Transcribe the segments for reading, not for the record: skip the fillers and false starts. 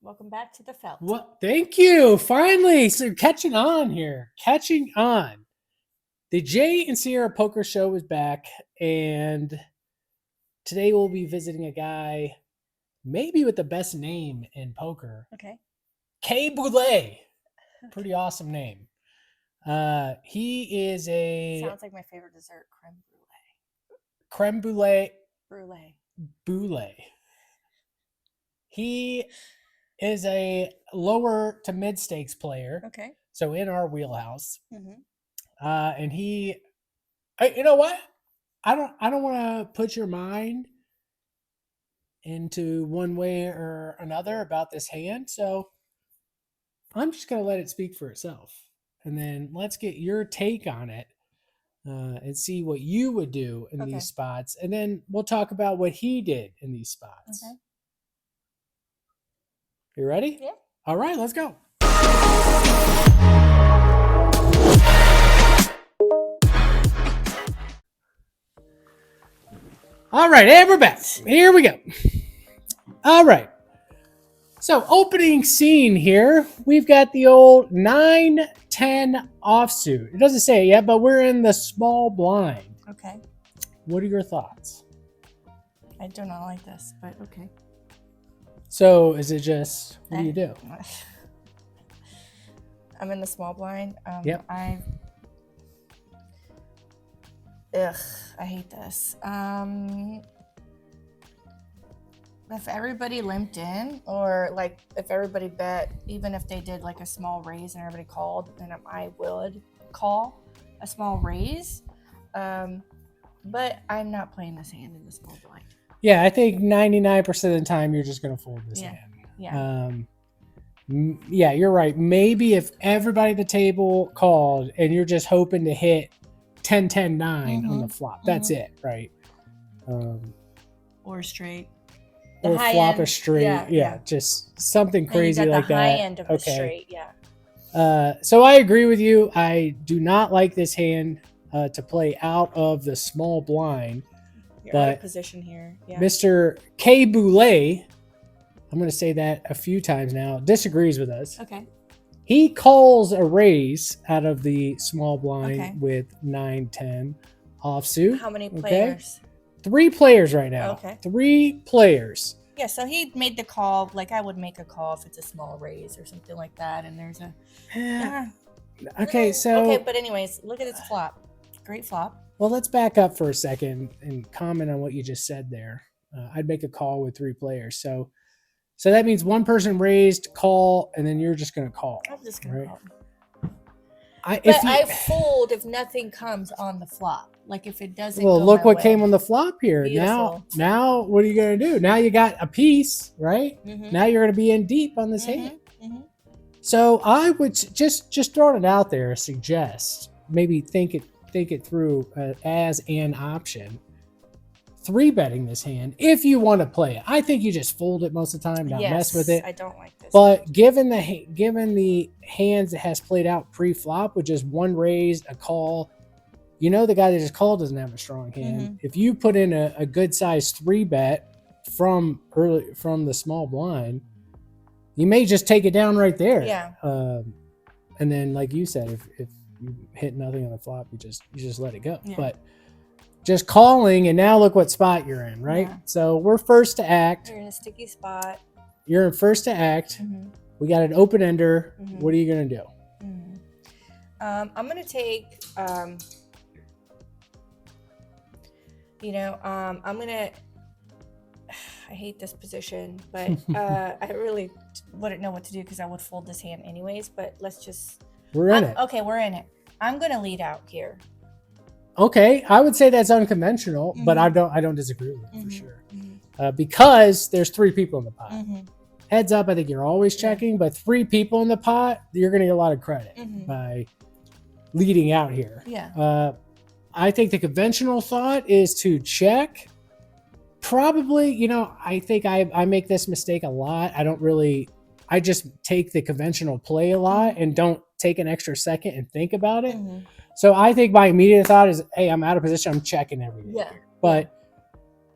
Welcome back to the felt. What? Thank you. Finally, so catching on here. Catching on. The Jay and Sierra Poker Show is back, and today we'll be visiting a guy, maybe with the best name in poker. Okay. Kay Boulay. Pretty awesome name. He is a Sounds like my favorite dessert, creme brulee. creme brulee Brulee. boulay. He is a lower to mid stakes player. Okay. So in our wheelhouse. Mm-hmm. And you know what? I don't want to put your mind into one way or another about this hand. So I'm just going to let it speak for itself. And then let's get your take on it and see what you would do in these spots. And then we'll talk about what he did in these spots. Okay. You ready? Yeah. All right, let's go. All right, and we're back. Here we go. All right. So opening scene here, we've got the old 9-10 offsuit. It doesn't say it yet, but we're in the small blind. Okay. What are your thoughts? I do not like this, but okay. So is it just, what do you do? I'm in the small blind. Yep. I hate this. If everybody limped in, or like if everybody bet, even if they did like a small raise and everybody called, then I would call a small raise. But I'm not playing this hand in the small blind. Yeah, I think 99% of the time you're just going to fold this hand. Yeah. Yeah, you're right. Maybe if everybody at the table called and you're just hoping to hit 10-10-9 on the flop, that's it, right? Or straight. Or flop a straight. Yeah, just something crazy like that. The high end of the straight, So I agree with you. I do not like this hand to play out of the small blind. You're out of position here. Yeah. Mr. Kay Boulay, I'm going to say that a few times now, disagrees with us. Okay. He calls a raise out of the small blind with 9-10 offsuit. How many players? 3 players right now. Okay. 3 players. Yeah, so he made the call like I would make a call if it's a small raise or something like that, and there's a Okay, so okay, but anyways, look at his flop. Great flop. Well, let's back up for a second and comment on what you just said there. I'd make a call with 3 players. So that means one person raised, call, and then you're just going to call. I'm just going to call. I fold if nothing comes on the flop. Like if it doesn't Well, go look my what way. came on the flop here. Beautiful. Now what are you going to do? Now you got a piece, right? Now you're going to be in deep on this hand. So I would just throwing it out there, suggest maybe think it through as an option. 3-betting this hand if you want to play it. I think you just fold it most of the time, not mess with it. I don't like this. But given the hands that has played out pre-flop with just one raise, a call, you know the guy that just called doesn't have a strong hand. If you put in a good sized 3-bet from the small blind, you may just take it down right there. Yeah. And then, like you said, if you hit nothing on the flop, you just let it go. Yeah. But just calling, and now look what spot you're in, right? Yeah. So we're first to act. You're in a sticky spot. You're in first to act. We got an open ender. What are you gonna do? I'm gonna take. I'm gonna. I hate this position, but I really wouldn't know what to do because I would fold this hand anyways. But let's just. We're in it. Okay, we're in it. I'm gonna lead out here. Okay, I would say that's unconventional, but I don't disagree with it for sure. Because there's 3 people in the pot. Heads up, I think you're always checking, but 3 people in the pot, you're going to get a lot of credit by leading out here. Yeah. I think the conventional thought is to check. Probably, I think I make this mistake a lot. I just take the conventional play a lot and don't take an extra second and think about it. So I think my immediate thought is, hey, I'm out of position. I'm checking everything. Yeah. But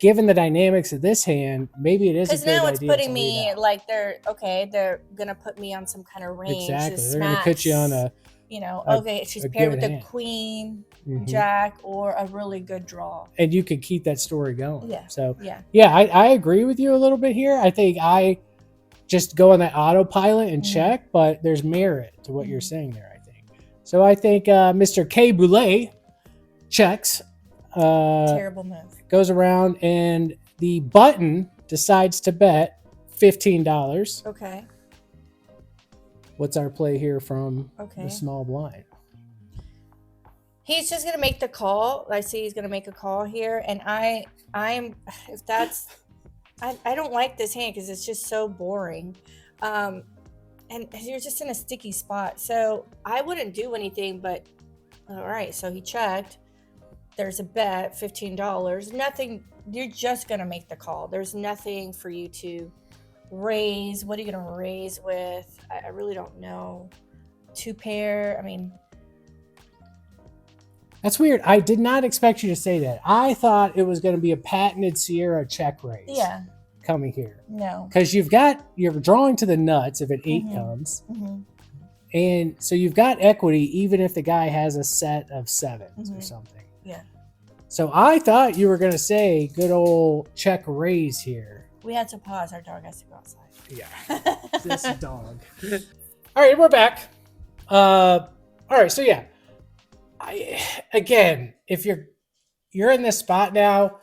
given the dynamics of this hand, maybe it is a Because good now it's idea putting to me lead out. like they're gonna put me on some kind of range. Exactly. To They're going to put you on smacks, okay, she's paired with good a hand. queen, Mhm. jack, or a really good draw. And you could keep that story going. Yeah. So Yeah. I agree with you a little bit here. I think I just go on that autopilot and check, but there's merit to what you're saying there, I think. So I think Mr. Kay Boulay checks. Terrible move. Goes around and the button decides to bet $15. Okay. What's our play here from Okay. the small blind? He's just gonna make the call. I see he's gonna make a call here, and I don't like this hand because it's just so boring, and you're just in a sticky spot. So I wouldn't do anything. But all right, so he checked. There's a bet, $15. Nothing. You're just gonna make the call. There's nothing for you to raise. What are you gonna raise with? I really don't know. Two pair. I mean. That's weird. I did not expect you to say that. I thought it was going to be a patented Sierra check raise. Yeah. Coming here. No. Because you're drawing to the nuts if an 8 comes. And so you've got equity even if the guy has a set of 7s or something. Yeah. So I thought you were going to say good old check raise here. We had to pause. Our dog has to go outside. Yeah. This dog. All right, we're back. All right, so yeah. Again, if you're in this spot now,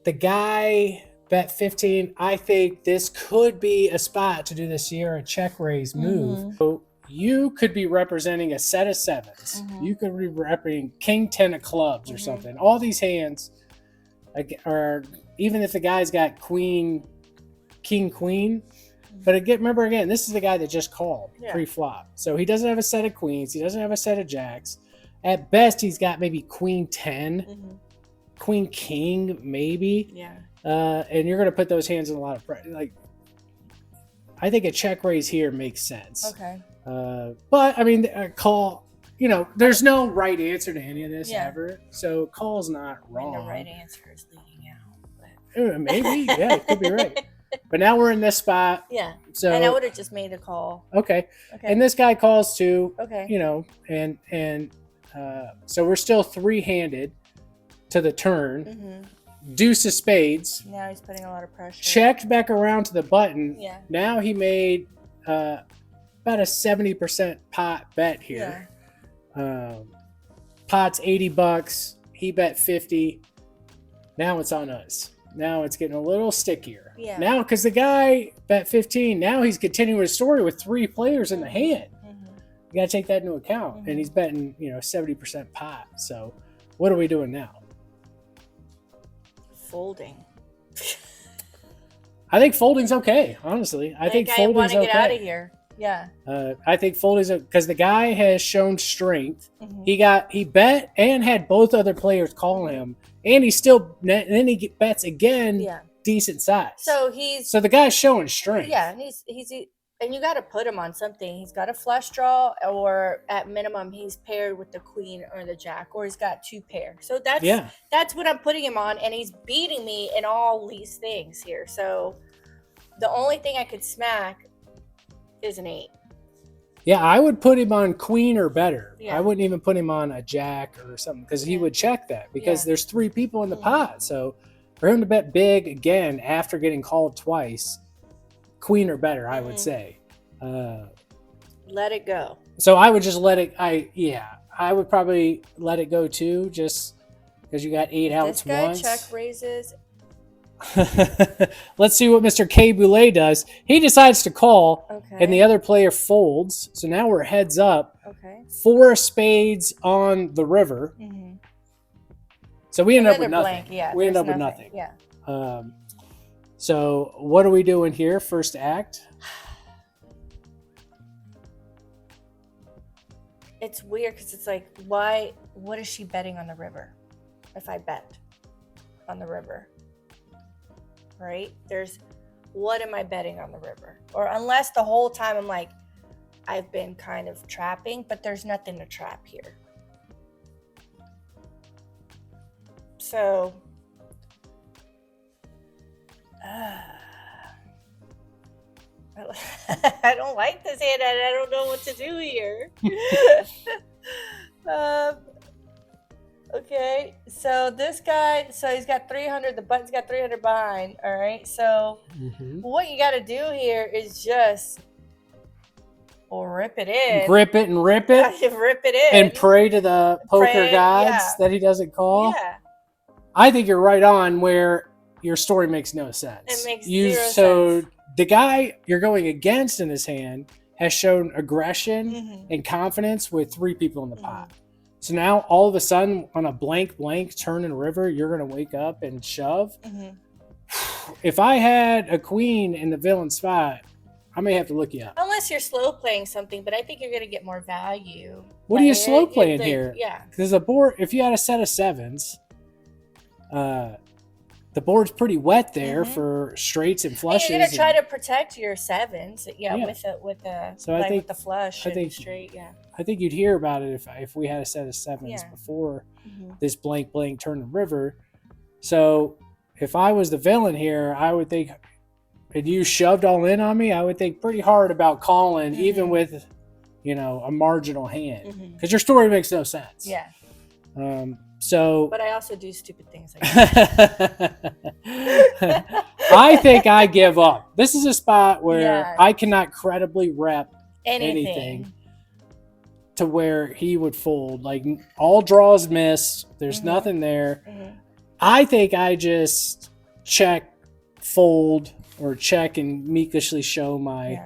the guy bet 15. I think this could be a spot to do the Sierra check raise move. So you could be representing a set of 7s. You could be representing King 10 of clubs or something. All these hands, or even if the guy's got Queen, King, Queen. But remember again, this is the guy that just called pre-flop. So he doesn't have a set of queens. He doesn't have a set of jacks. At best, he's got maybe Queen 10, Queen King, maybe. Yeah. And you're going to put those hands in a lot of pressure. Like, I think a check raise here makes sense. Okay. But I mean, call. There's no right answer to any of this ever. So call's not wrong. The right answer is leading out. But... Maybe, yeah, it could be right. But now we're in this spot. Yeah. So and I would have just made a call. Okay. And this guy calls too. Okay. And so we're still 3-handed to the turn. Deuce of spades. Now he's putting a lot of pressure. Checked back around to the button. Yeah. Now he made about a 70% pot bet here. Yeah. Pot's $80. He bet 50. Now it's on us. Now it's getting a little stickier. Yeah. Now, because the guy bet 15, now he's continuing his story with 3 players in the hand. You got to take that into account. And he's betting, 70% pot. So what are we doing now? Folding. I think folding's okay, honestly. I think folding's okay. I want to get out of here. Yeah. I think folding's because the guy has shown strength. He bet and had both other players call him, and then he bets again. Yeah. Decent size. So the guy's showing strength. Yeah, and and you got to put him on something. He's got a flush draw, or at minimum, he's paired with the queen or the jack, or he's got 2 pairs. So that's what I'm putting him on, and he's beating me in all these things here. So the only thing I could smack is an 8. Yeah, I would put him on queen or better. Yeah. I wouldn't even put him on a jack or something because he would check that because there's 3 people in the pot. So for him to bet big again after getting called twice, queen or better, I would say. Let it go. So I would just let it. I would probably let it go too, just because you got 8 outs once. This guy check raises. Let's see what Mr. Kay Boulay does. He decides to call, and the other player folds. So now we're heads up. Okay. 4 of spades on the river. So we end up with nothing. Yeah, we end up with nothing. Yeah. So what are we doing here? First act. It's weird because it's like, why? What is she betting on the river? If I bet on the river, right? What am I betting on the river? Or unless the whole time I'm like, I've been kind of trapping, but there's nothing to trap here. So I don't like this hand, and I don't know what to do here. Okay, so this guy, so he's got 300. The button's got 300 behind. All right, so what you got to do here is just rip it in, grip it and rip it, rip it in, and pray to the poker gods that he doesn't call. Yeah, I think you're right on where your story makes no sense. It makes zero sense. The guy you're going against in his hand has shown aggression and confidence with 3 people in the pot. So now all of a sudden on a blank turn and river, you're going to wake up and shove. If I had a queen in the villain spot, I may have to look you up. Unless you're slow playing something, but I think you're going to get more value. What are you slow playing here? Yeah. Because the board, if you had a set of 7s, the board's pretty wet there for straights and flushes. You're gonna try to protect your 7s, with the flush and straight. Yeah, I think you'd hear about it if we had a set of 7s before this blank turn and river. So if I was the villain here, I would think, and you shoved all in on me, I would think pretty hard about calling, even with a marginal hand, because your story makes no sense. Yeah. But I also do stupid things like that. I think I give up. This is a spot where I cannot credibly rep anything to where he would fold. Like, all draws miss. There's nothing there. I think I just check, fold, or check and meekishly show my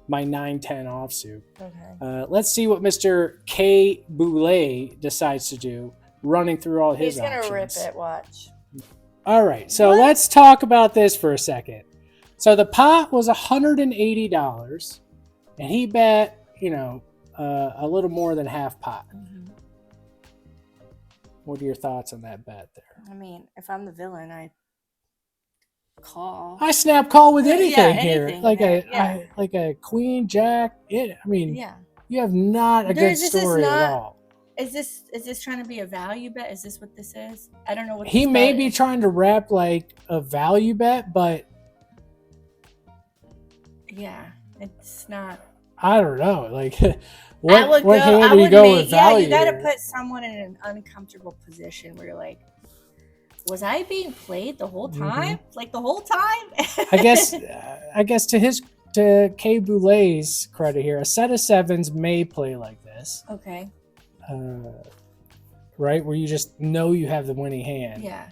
9-10 offsuit. Okay. Let's see what Mr. Kay Boulay decides to do, running through all his options. He's going to rip it, watch. All right, so let's talk about this for a second. So the pot was $180, and he bet, a little more than half pot. What are your thoughts on that bet there? I mean, if I'm the villain, I call. I snap call with anything here. Anything, like a queen, jack. You have not a good story at all. Is this trying to be a value bet? Is this what this is? I don't know what he may be trying to rep like a value bet, but it's not. I don't know. Like, what hand do you go with value? You got to put someone in an uncomfortable position where you're like, was I being played the whole time? Like the whole time? I guess to Kay Boulay's credit here, a set of 7s may play like this. Okay. Right, where you just know you have the winning hand. Yeah.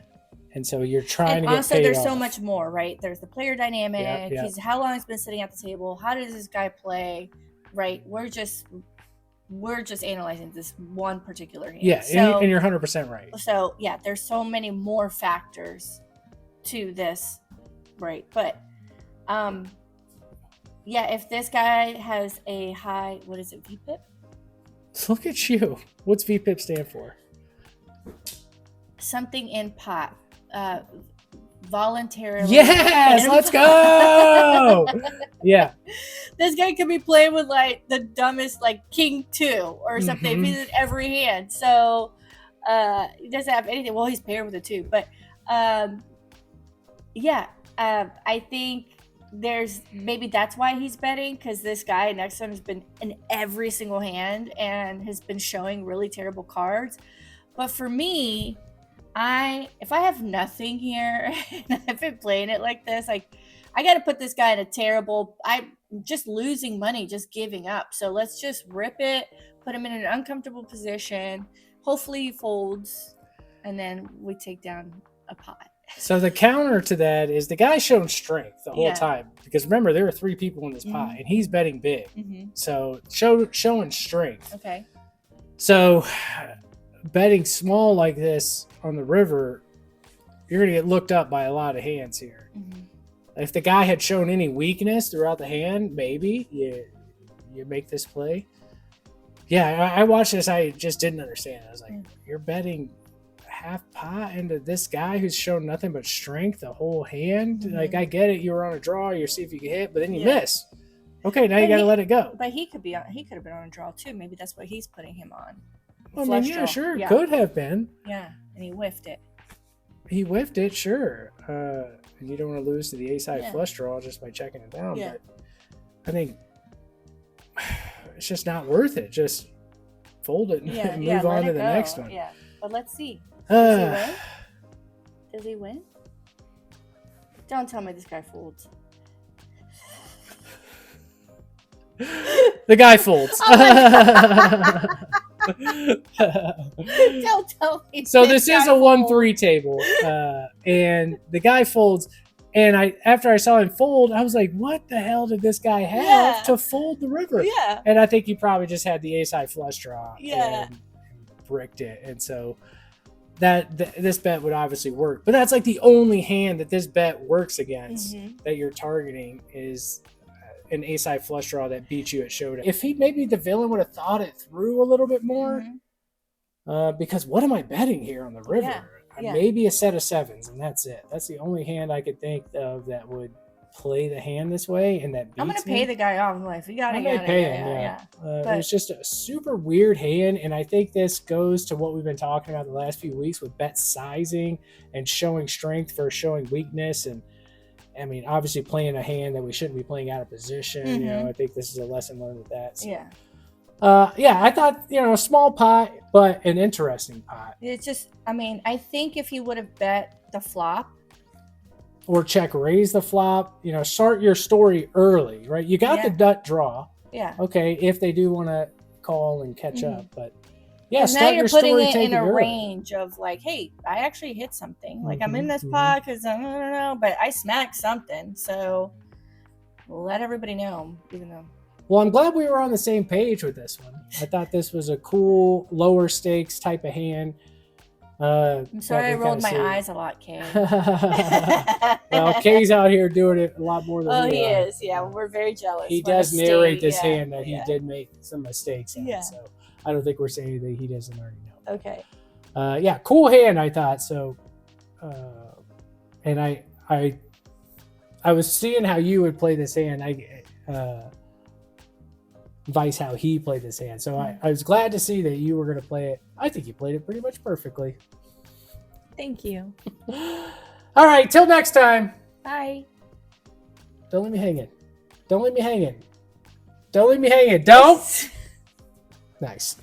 And so you're trying to get also, paid there's off. so much more, right? There's the player dynamic. Yep. He's how long he's been sitting at the table. How does this guy play? Right. We're just analyzing this one particular hand. Yeah, so, and you're 100% right. So there's so many more factors to this, right? But if this guy has a high, what is it, VPIP? Look at you. What's VPIP stand for? Something in pot. Voluntarily. Yes, let's go. Yeah. This guy could be playing with like the dumbest, like King 2 or something. He's in every hand. So he doesn't have anything. Well, he's paired with a 2. But I think maybe that's why he's betting, because this guy next to him has been in every single hand and has been showing really terrible cards. But for me, if I have nothing here and I've been playing it like this, like I got to put this guy in a terrible, I'm just losing money, just giving up. So let's just rip it, put him in an uncomfortable position. Hopefully he folds, and then we take down a pot. So the counter to that is the guy's shown strength the whole time, because remember, there are 3 people in this pot and he's betting big. So showing strength. Okay. So betting small like this on the river, you're going to get looked up by a lot of hands here. If the guy had shown any weakness throughout the hand, maybe you make this play. Yeah, I watched this. I just didn't understand. I was like, you're betting half pot into this guy who's shown nothing but strength the whole hand? Like, I get it. You were on a draw. You see if you can hit, but then you miss. Okay, now you got to let it go. But he could have been on a draw too. Maybe that's what he's putting him on. Well, I mean, sure, could have been. Yeah, and he whiffed it. he whiffed it, sure. You don't want to lose to the ace high Yeah. flush draw just by checking it down. Yeah. But I think it's just not worth it. Just fold it and move on to the next one. Yeah, but let's see. Does he win? Does he win? Don't tell me this guy folds. The guy folds. Don't tell me. So this is a 1-3 table, and the guy folds. And after I saw him fold, I was like, "What the hell did this guy have to fold the river?" Yeah. And I think he probably just had the ace high flush draw. Yeah. And bricked it, and so this bet would obviously work. But that's like the only hand that this bet works against that you're targeting is an ace high flush draw that beats you at showdown. If maybe the villain would have thought it through a little bit more, because what am I betting here on the river? Yeah. Maybe a set of sevens, and that's it. That's the only hand I could think of that would play the hand this way, and that beats I'm gonna pay the guy off. I'm like, you gotta pay him. Yeah. It was just a super weird hand, and I think this goes to what we've been talking about the last few weeks with bet sizing and showing strength versus showing weakness. And I mean, obviously playing a hand that we shouldn't be playing out of position. You know, I think this is a lesson learned with that. So. Yeah. I thought, a small pot, but an interesting pot. It's just, I mean, I think if you would have bet the flop or check raise the flop, start your story early, right? You got the nut draw. Yeah. Okay, if they do want to call and catch up, but start now you're putting it in a range of like, hey, I actually hit something. Like I'm in this pot because I don't know, but I smacked something. So let everybody know, even though. Well, I'm glad we were on the same page with this one. I thought this was a cool lower stakes type of hand. I'm sorry I rolled my eyes a lot, Kay. Well, Kay's out here doing it a lot more than we are. He is. Yeah, we're very jealous. He does narrate this hand that he did make some mistakes in. So I don't think we're saying anything he doesn't already know. Okay. Cool hand, I thought. So, and I was seeing how you would play this hand. Vice how he played this hand. So I was glad to see that you were going to play it. I think you played it pretty much perfectly. Thank you. All right, till next time. Bye. Don't leave me hanging. Don't leave me hanging. Don't leave me hanging. Don't. Nice.